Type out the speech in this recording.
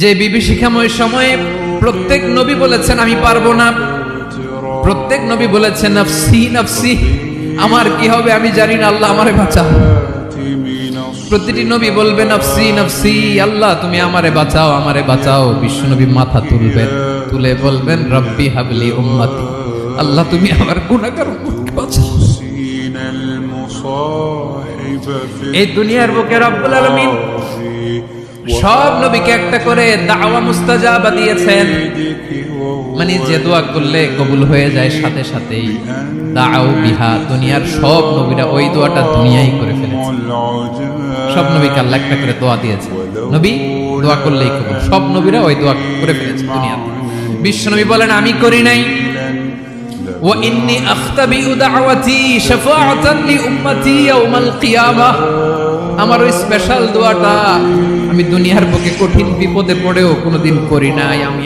যে বিভীষিকাময় সময়ে প্রত্যেক নবী বলেছেন আমি পারবো না, প্রত্যেক নবী বলেছেন নফসি নফসি, আমার কি হবে আমি জানি না, আল্লাহ আমারে বাঁচাও। প্রতিটি নবী বলবে নফসি নফসি, আল্লাহ তুমি আমারে বাঁচাও আমারে বাঁচাও। বিশ্ব নবী মাথা তুলবেন, তুলে বলবেন রব্বি হাবলি উম্মতি, আল্লাহ তুমি আমার গুনাহগার উম্মতকে বাঁচাও। এই দুনিয়ার বুকে রব্বুল আলামিন সব নবীকে একটা করে দাওয়া মুস্তাজাবা দিয়েছেন, মানে যে দোয়া করলে কবুল হয়ে যায় সাথে সাথেই। দাও বিহা, দুনিয়ার সব নবীরা ওই দোয়াটা দুনিয়ায় করে ফেলেছে। সব নবীকে আল্লাহ একটা করে দোয়া দিয়েছে, নবী দোয়া করলেই কবুল। সব নবীরা ওই দোয়া করে ফেলেছে দুনিয়াতে। বিশ্ব নবী বলেন আমি করি নাই। ওয়া ইন্নী আখতাবিউ দাওয়াতি শাফাআতান লি উম্মতি ইয়াউমাল কিয়ামাহ, আমার ওই স্পেশাল দোয়াটা আমি দুনিয়ার বুকে কঠিন বিপদে পড়েও কোনোদিন করি নাই। আমি